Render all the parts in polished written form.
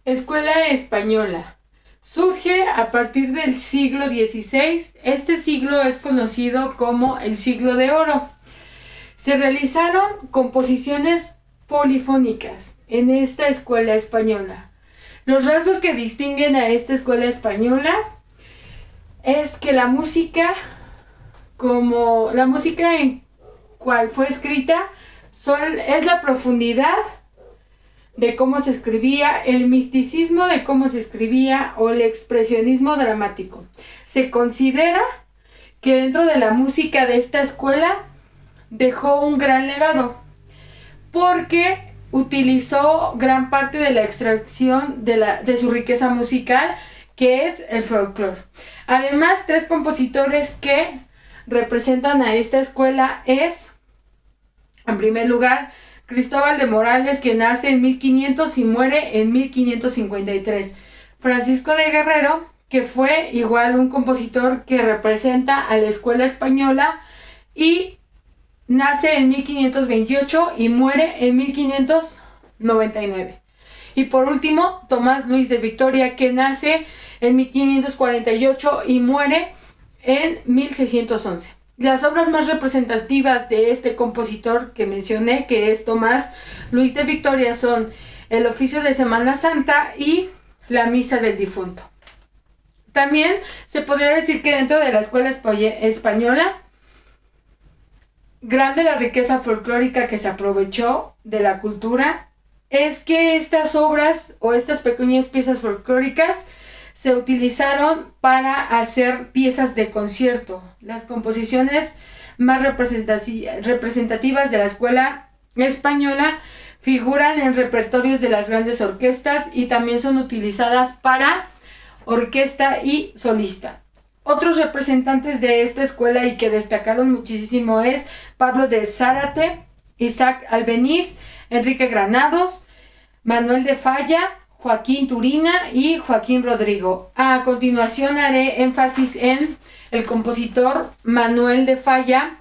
Escuela española. Surge a partir del siglo XVI. Este siglo es conocido como el siglo de oro. Se realizaron composiciones polifónicas en esta escuela española. Los rasgos que distinguen a esta escuela española es que la música, como la música en cual fue escrita, es la profundidad de cómo se escribía, el misticismo de cómo se escribía o el expresionismo dramático. Se considera que dentro de la música de esta escuela dejó un gran legado porque utilizó gran parte de la extracción de su riqueza musical, que es el folclore. Además, tres compositores que representan a esta escuela es, en primer lugar, Cristóbal de Morales, que nace en 1500 y muere en 1553. Francisco de Guerrero, que fue igual un compositor que representa a la escuela española y nace en 1528 y muere en 1599. Y por último, Tomás Luis de Victoria, que nace en 1548 y muere en 1611. Las obras más representativas de este compositor que mencioné, que es Tomás Luis de Victoria, son el Oficio de Semana Santa y la Misa del Difunto. También se podría decir que dentro de la escuela española, grande la riqueza folclórica que se aprovechó de la cultura, es que estas obras o estas pequeñas piezas folclóricas se utilizaron para hacer piezas de concierto. Las composiciones más representativas de la escuela española figuran en repertorios de las grandes orquestas y también son utilizadas para orquesta y solista. Otros representantes de esta escuela y que destacaron muchísimo es Pablo de Zárate, Isaac Albeniz, Enrique Granados, Manuel de Falla, Joaquín Turina y Joaquín Rodrigo. A continuación haré énfasis en el compositor Manuel de Falla,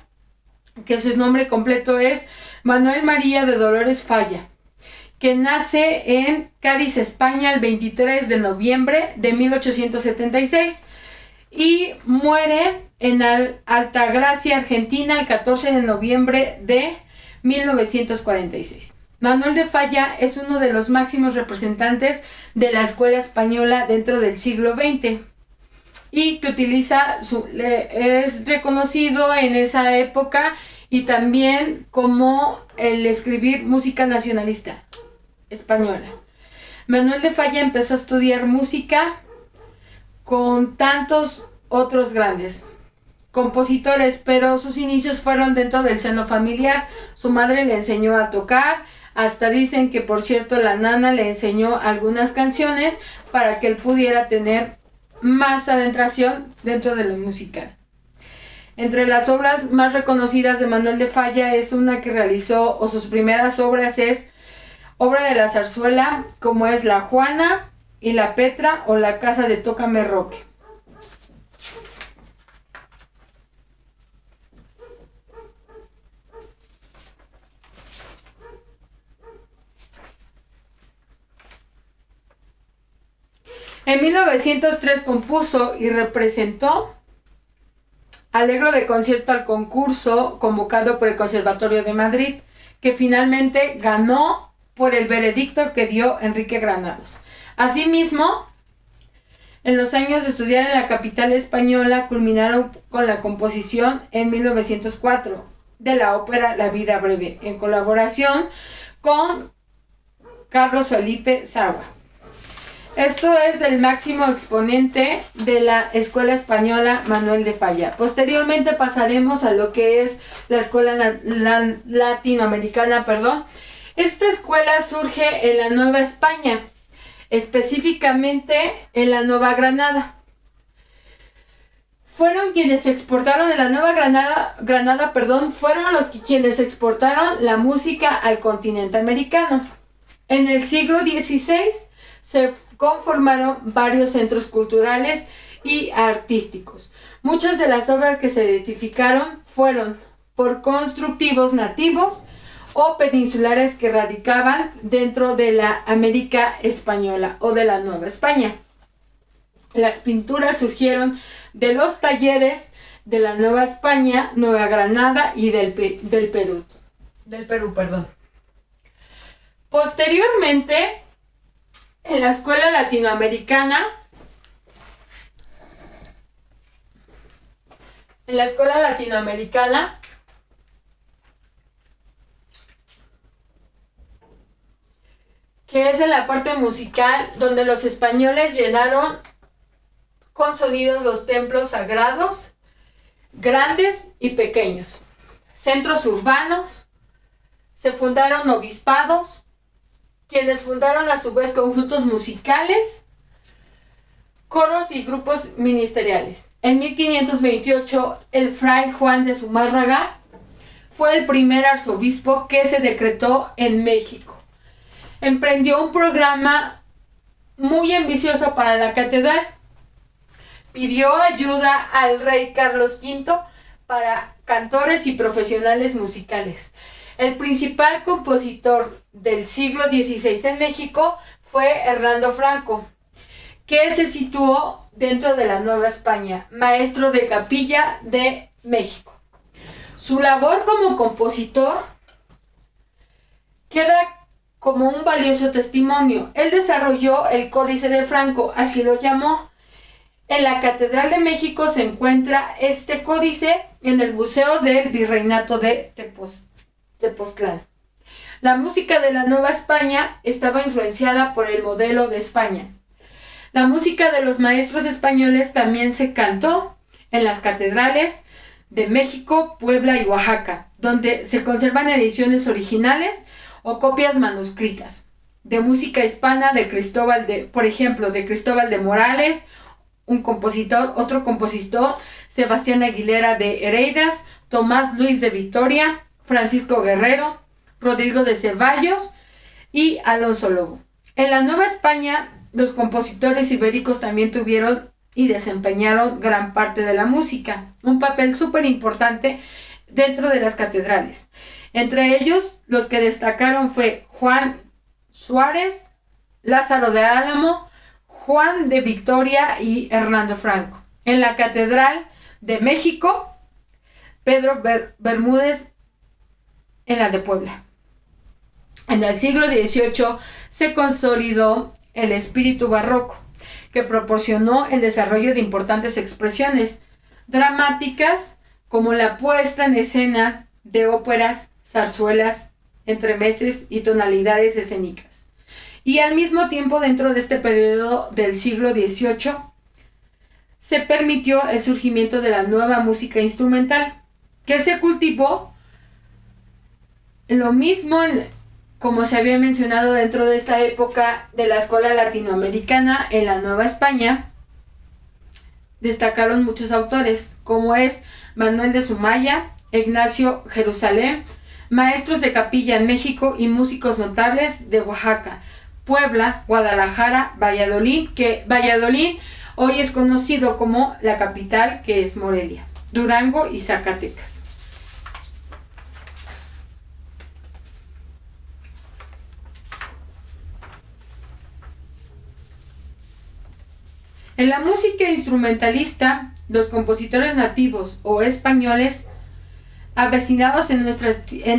que su nombre completo es Manuel María de Dolores Falla, que nace en Cádiz, España, el 23 de noviembre de 1876 y muere en Altagracia, Argentina, el 14 de noviembre de 1946. Manuel de Falla es uno de los máximos representantes de la escuela española dentro del siglo XX y que es reconocido en esa época y también como el escribir música nacionalista española. Manuel de Falla empezó a estudiar música con tantos otros grandes compositores, pero sus inicios fueron dentro del seno familiar. Su madre le enseñó a tocar, hasta dicen que por cierto la nana le enseñó algunas canciones para que él pudiera tener más adentración dentro de la música. Entre las obras más reconocidas de Manuel de Falla es una que realizó, o sus primeras obras es obra de la zarzuela, como es La Juana y La Petra o La Casa de Tócame Roque. En 1903 compuso y representó Allegro de concierto al concurso convocado por el Conservatorio de Madrid, que finalmente ganó por el veredicto que dio Enrique Granados. Asimismo, en los años de estudiar en la capital española, culminaron con la composición en 1904 de la ópera La vida breve, en colaboración con Carlos Felipe Sawa. Esto es el máximo exponente de la escuela española Manuel de Falla. Posteriormente pasaremos a lo que es la escuela latinoamericana. Esta escuela surge en la Nueva España, específicamente en la Nueva Granada. Fueron quienes exportaron de la Nueva Granada, fueron quienes exportaron la música al continente americano. En el siglo XVI se conformaron varios centros culturales y artísticos. Muchas de las obras que se identificaron fueron por constructivos nativos o peninsulares que radicaban dentro de la América española o de la Nueva España. Las pinturas surgieron de los talleres de la Nueva España, Nueva Granada y del Perú. Posteriormente, en la escuela latinoamericana, que es en la parte musical, donde los españoles llenaron con sonidos los templos sagrados, grandes y pequeños, centros urbanos, se fundaron obispados, quienes fundaron a su vez conjuntos musicales, coros y grupos ministeriales. En 1528, el fray Juan de Zumárraga fue el primer arzobispo que se decretó en México. Emprendió un programa muy ambicioso para la catedral. Pidió ayuda al rey Carlos V para cantores y profesionales musicales. El principal compositor del siglo XVI en México fue Hernando Franco, que se situó dentro de la Nueva España, maestro de capilla de México. Su labor como compositor queda como un valioso testimonio. Él desarrolló el Códice de Franco, así lo llamó. En la Catedral de México se encuentra este códice en el Museo del Virreinato de Tepoztlán. La música de la Nueva España estaba influenciada por el modelo de España. La música de los maestros españoles también se cantó en las catedrales de México, Puebla y Oaxaca, donde se conservan ediciones originales o copias manuscritas de música hispana de Cristóbal de Morales, otro compositor, Sebastián Aguilera de Hereidas, Tomás Luis de Vitoria, Francisco Guerrero, Rodrigo de Ceballos y Alonso Lobo. En la Nueva España, los compositores ibéricos también tuvieron y desempeñaron gran parte de la música, un papel súper importante dentro de las catedrales. Entre ellos, los que destacaron fue Juan Suárez, Lázaro de Álamo, Juan de Victoria y Hernando Franco. En la Catedral de México, Pedro Bermúdez en la de Puebla. En el siglo XVIII se consolidó el espíritu barroco, que proporcionó el desarrollo de importantes expresiones dramáticas como la puesta en escena de óperas, zarzuelas, entremeses y tonalidades escénicas. Y al mismo tiempo, dentro de este periodo del siglo XVIII, se permitió el surgimiento de la nueva música instrumental, que se cultivó lo mismo como se había mencionado dentro de esta época de la escuela latinoamericana. En la Nueva España destacaron muchos autores, como es Manuel de Sumaya, Ignacio Jerusalén, maestros de capilla en México y músicos notables de Oaxaca, Puebla, Guadalajara, Valladolid, que Valladolid hoy es conocido como la capital, que es Morelia, Durango y Zacatecas. En la música instrumentalista, los compositores nativos o españoles avecinados en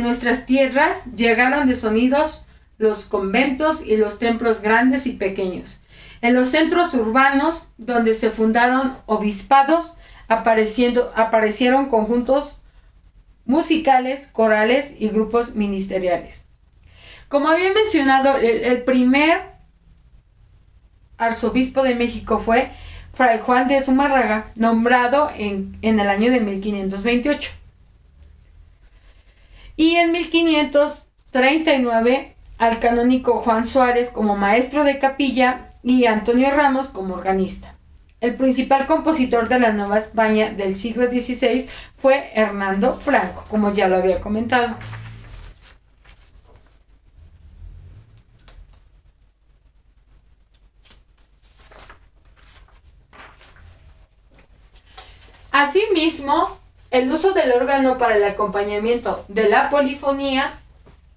nuestras tierras llegaron de sonidos los conventos y los templos grandes y pequeños. En los centros urbanos, donde se fundaron obispados, aparecieron conjuntos musicales, corales y grupos ministeriales. Como había mencionado, el primer arzobispo de México fue Fray Juan de Zumárraga, nombrado en el año de 1528. Y en 1539 al canónigo Juan Suárez como maestro de capilla y Antonio Ramos como organista. El principal compositor de la Nueva España del siglo XVI fue Hernando Franco, como ya lo había comentado. Asimismo, el uso del órgano para el acompañamiento de la polifonía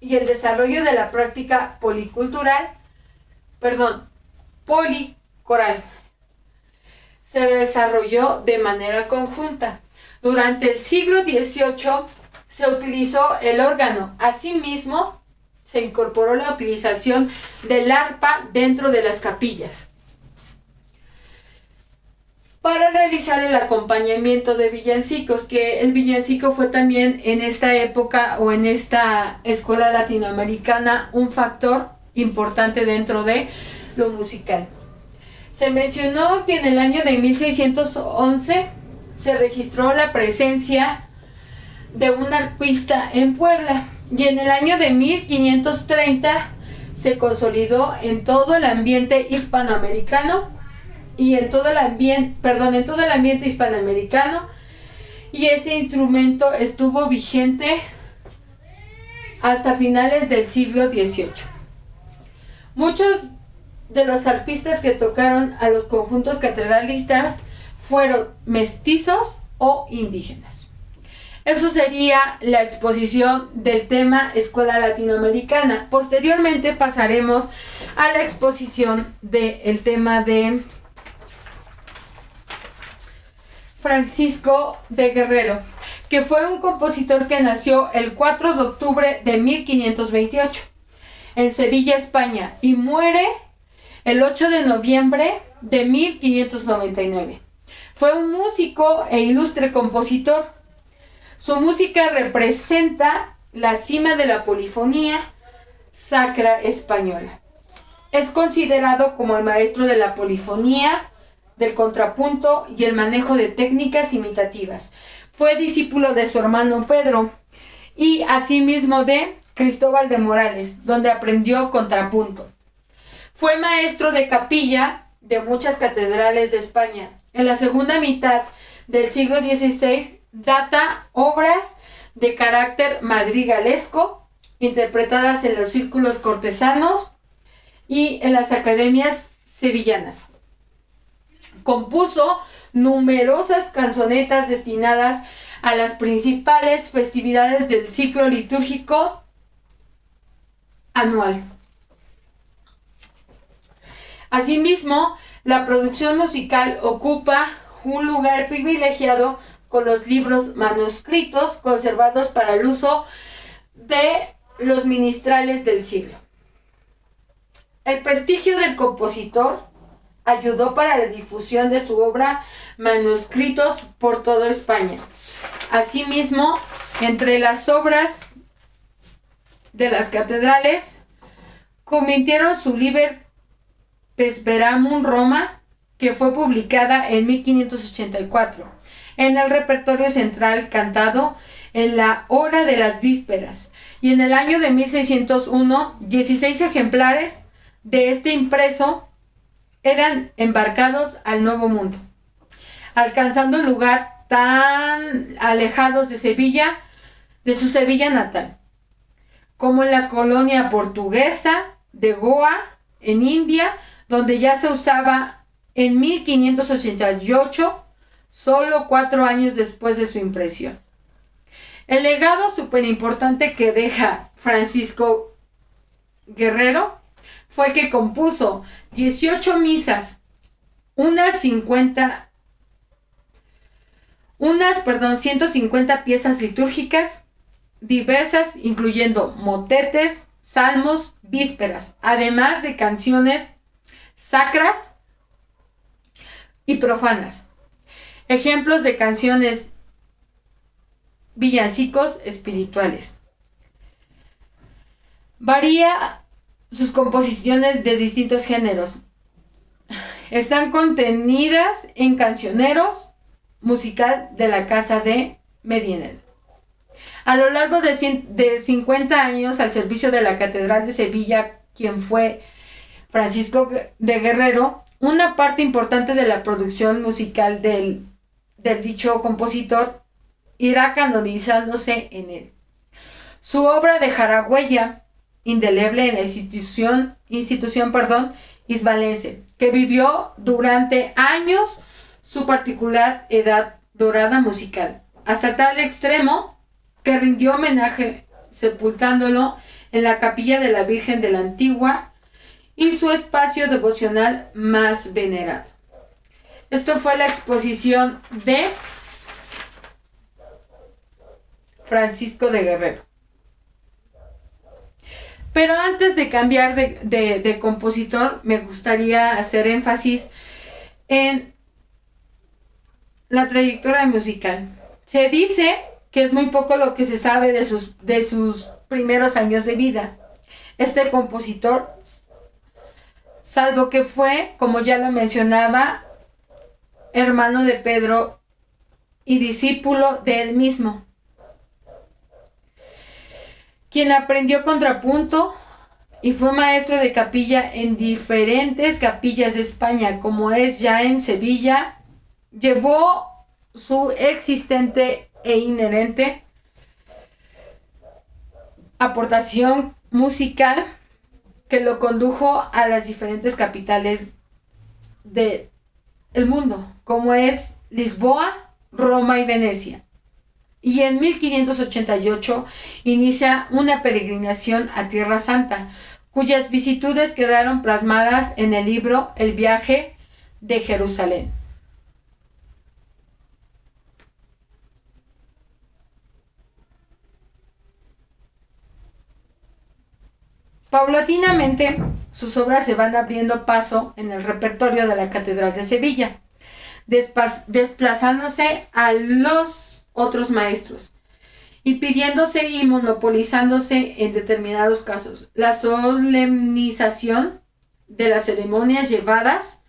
y el desarrollo de la práctica policoral se desarrolló de manera conjunta. Durante el siglo XVIII se utilizó el órgano. Asimismo, se incorporó la utilización del arpa dentro de las capillas para realizar el acompañamiento de villancicos, que el villancico fue también en esta época o en esta escuela latinoamericana un factor importante dentro de lo musical. Se mencionó que en el año de 1611 se registró la presencia de un arpista en Puebla, y en el año de 1530 se consolidó en todo el ambiente hispanoamericano y en todo el ambiente hispanoamericano, y ese instrumento estuvo vigente hasta finales del siglo XVIII. Muchos de los arpistas que tocaron a los conjuntos catedralistas fueron mestizos o indígenas. Eso sería la exposición del tema Escuela Latinoamericana. Posteriormente pasaremos a la exposición del tema de Francisco de Guerrero, que fue un compositor que nació el 4 de octubre de 1528 en Sevilla, España, y muere el 8 de noviembre de 1599. Fue un músico e ilustre compositor. Su música representa la cima de la polifonía sacra española. Es considerado como el maestro de la polifonía, del contrapunto y el manejo de técnicas imitativas. Fue discípulo de su hermano Pedro y asimismo de Cristóbal de Morales, donde aprendió contrapunto. Fue maestro de capilla de muchas catedrales de España. En la segunda mitad del siglo XVI data obras de carácter madrigalesco, interpretadas en los círculos cortesanos y en las academias sevillanas. Compuso numerosas canzonetas destinadas a las principales festividades del ciclo litúrgico anual. Asimismo, la producción musical ocupa un lugar privilegiado con los libros manuscritos conservados para el uso de los ministrales del siglo. El prestigio del compositor ayudó para la difusión de su obra manuscritos por toda España. Asimismo, entre las obras de las catedrales, convirtieron su Liber Vesperamum Roma, que fue publicada en 1584, en el repertorio central cantado en la hora de las vísperas, y en el año de 1601, 16 ejemplares de este impreso eran embarcados al Nuevo Mundo, alcanzando un lugar tan alejados de Sevilla, de su Sevilla natal, como en la colonia portuguesa de Goa, en India, donde ya se usaba en 1588, solo 4 años después de su impresión. El legado súper importante que deja Francisco Guerrero fue que compuso 18 misas, 150 piezas litúrgicas diversas, incluyendo motetes, salmos, vísperas, además de canciones sacras y profanas. Ejemplos de canciones villancicos espirituales. Varía sus composiciones de distintos géneros. Están contenidas en Cancioneros musical de la Casa de Medinel. A lo largo de 50 años al servicio de la Catedral de Sevilla, quien fue Francisco de Guerrero, una parte importante de la producción musical del dicho compositor irá canonizándose en él. Su obra dejará huella indeleble en la institución hispalense, que vivió durante años su particular edad dorada musical, hasta tal extremo que rindió homenaje sepultándolo en la capilla de la Virgen de la Antigua y su espacio devocional más venerado. Esto fue la exposición de Francisco de Guerrero. Pero antes de cambiar de compositor, me gustaría hacer énfasis en la trayectoria musical. Se dice que es muy poco lo que se sabe de sus primeros años de vida. Este compositor, salvo que fue, como ya lo mencionaba, hermano de Pedro y discípulo de él mismo, quien aprendió contrapunto y fue maestro de capilla en diferentes capillas de España, como es ya en Sevilla. Llevó su existente e inherente aportación musical que lo condujo a las diferentes capitales del mundo, como es Lisboa, Roma y Venecia. Y en 1588 inicia una peregrinación a Tierra Santa, cuyas vicisitudes quedaron plasmadas en el libro El viaje de Jerusalén. Paulatinamente, sus obras se van abriendo paso en el repertorio de la Catedral de Sevilla, desplazándose a los otros maestros y pidiéndose y monopolizándose en determinados casos la solemnización de las ceremonias llevadas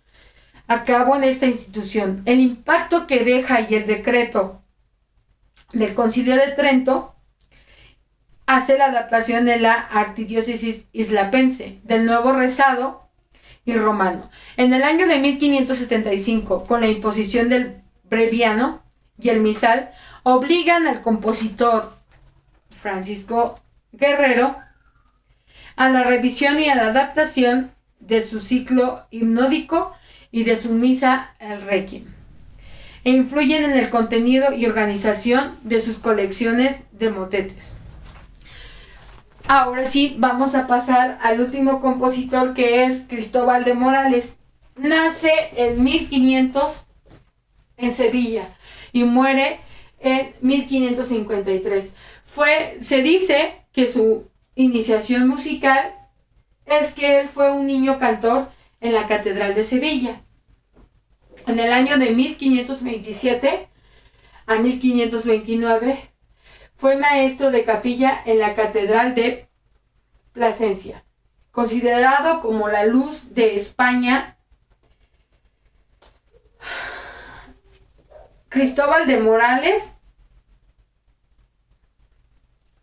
a cabo en esta institución. El impacto que deja y el decreto del Concilio de Trento hace la adaptación de la archidiócesis islapense del nuevo rezado y romano. En el año de 1575, con la imposición del breviano y el misal, obligan al compositor Francisco Guerrero a la revisión y a la adaptación de su ciclo himnódico y de su misa el Requiem, e influyen en el contenido y organización de sus colecciones de motetes. Ahora sí, vamos a pasar al último compositor, que es Cristóbal de Morales. Nace en 1500 en Sevilla y muere en 1553. Se dice que su iniciación musical es que él fue un niño cantor en la Catedral de Sevilla. En el año de 1527 a 1529 fue maestro de capilla en la Catedral de Plasencia, considerado como la luz de España. Cristóbal de Morales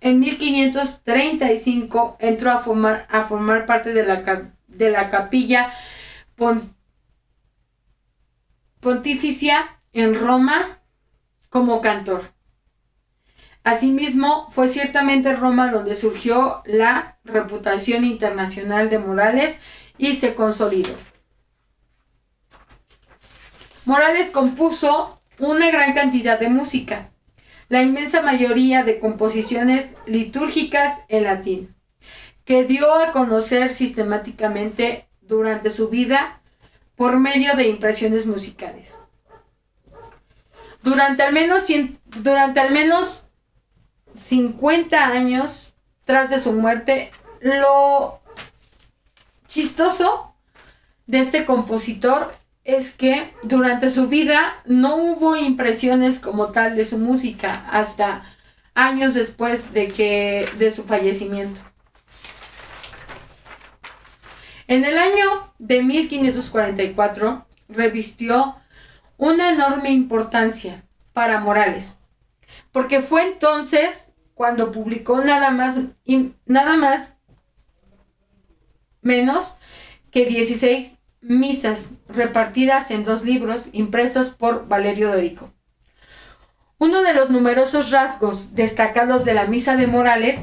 en 1535 entró a formar parte de la capilla pontificia en Roma como cantor. Asimismo, fue ciertamente en Roma donde surgió la reputación internacional de Morales y se consolidó. Morales compuso una gran cantidad de música, la inmensa mayoría de composiciones litúrgicas en latín, que dio a conocer sistemáticamente durante su vida por medio de impresiones musicales. Durante al menos 50 años tras de su muerte, lo chistoso de este compositor es que durante su vida no hubo impresiones como tal de su música hasta años después de su fallecimiento. En el año de 1544 revistió una enorme importancia para Morales, porque fue entonces cuando publicó nada más menos que 16 misas repartidas en 2 libros impresos por Valerio Dorico. Uno de los numerosos rasgos destacados de la misa de Morales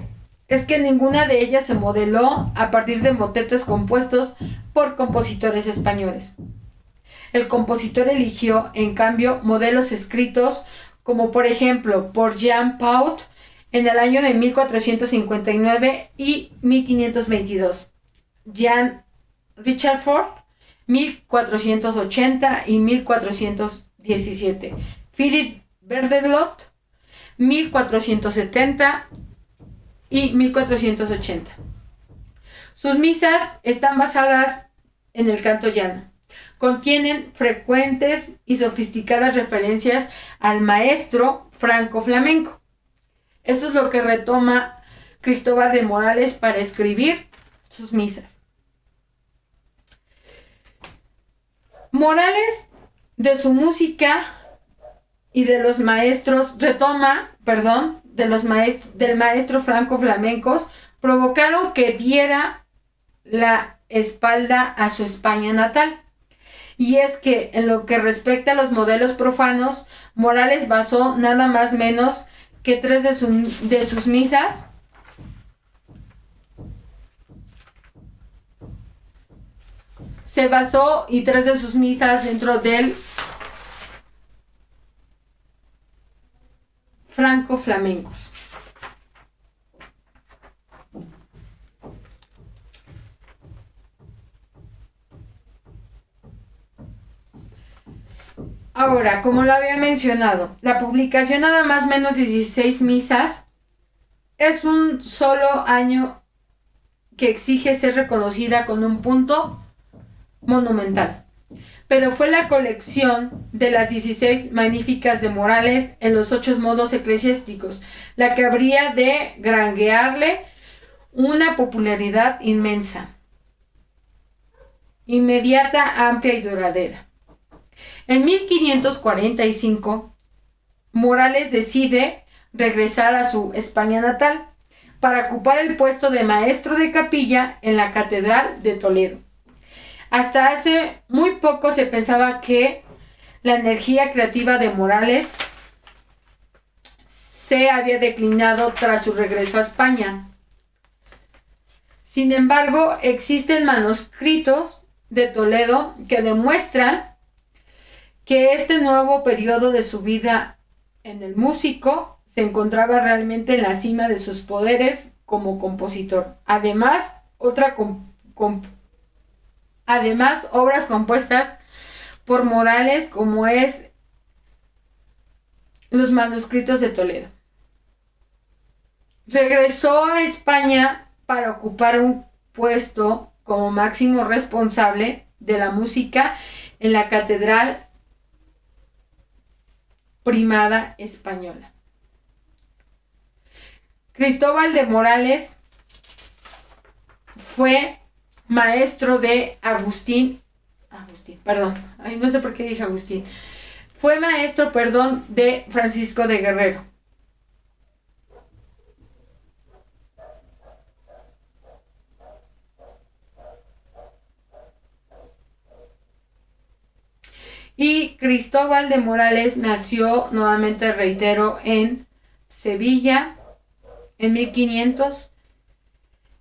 es que ninguna de ellas se modeló a partir de motetes compuestos por compositores españoles. El compositor eligió, en cambio, modelos escritos como por ejemplo por Jean Paut en el año de 1459 y 1522. Jean Richefort, 1480 y 1417. Philippe Berthelot, 1470 y 1480. Sus misas están basadas en el canto llano. Contienen frecuentes y sofisticadas referencias al maestro franco flamenco. Esto es lo que retoma Cristóbal de Morales para escribir sus misas. Morales, de su música y de los maestros, del maestro franco flamencos, provocaron que diera la espalda a su España natal. Y es que en lo que respecta a los modelos profanos, Morales basó nada más menos que 3 de sus misas se basó y 3 de sus misas dentro del franco flamencos. Ahora, como lo había mencionado, la publicación nada más menos de 16 misas es un solo año que exige ser reconocida con un punto monumental. Pero fue la colección de las 16 magníficas de Morales en los 8 modos eclesiásticos la que habría de granjearle una popularidad inmensa, inmediata, amplia y duradera. En 1545, Morales decide regresar a su España natal para ocupar el puesto de maestro de capilla en la Catedral de Toledo. Hasta hace muy poco se pensaba que la energía creativa de Morales se había declinado tras su regreso a España. Sin embargo, existen manuscritos de Toledo que demuestran que este nuevo periodo de su vida en el músico se encontraba realmente en la cima de sus poderes como compositor. Además, obras compuestas por Morales, como es los manuscritos de Toledo. Regresó a España para ocupar un puesto como máximo responsable de la música en la Catedral Primada Española. Cristóbal de Morales fue maestro de Fue maestro, de Francisco de Guerrero. Y Cristóbal de Morales nació, nuevamente reitero, en Sevilla en 1500.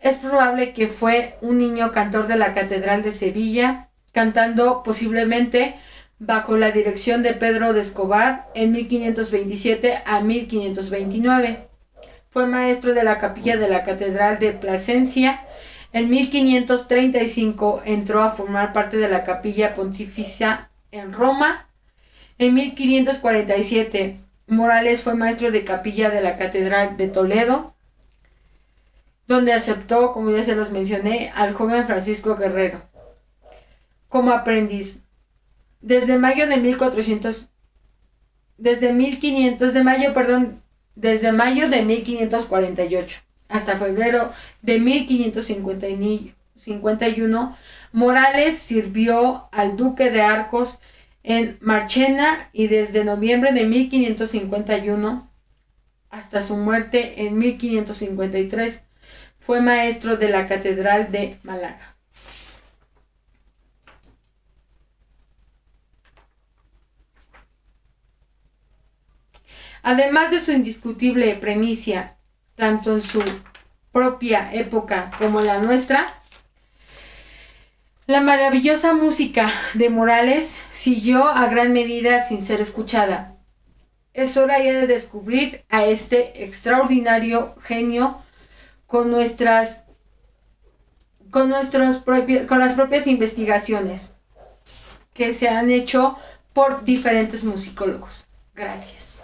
Es probable que fue un niño cantor de la Catedral de Sevilla, cantando posiblemente bajo la dirección de Pedro de Escobar en 1527 a 1529. Fue maestro de la capilla de la Catedral de Plasencia. En 1535 entró a formar parte de la Capilla Pontificia en Roma. En 1547, Morales fue maestro de capilla de la Catedral de Toledo, donde aceptó, como ya se los mencioné, al joven Francisco Guerrero como aprendiz. Desde mayo de 1548 hasta febrero de 1551, Morales sirvió al duque de Arcos en Marchena, y desde noviembre de 1551 hasta su muerte en 1553 fue maestro de la Catedral de Málaga. Además de su indiscutible premicia, tanto en su propia época como en la nuestra, la maravillosa música de Morales siguió a gran medida sin ser escuchada. es hora ya de descubrir a este extraordinario genio con con las propias investigaciones que se han hecho por diferentes musicólogos. Gracias.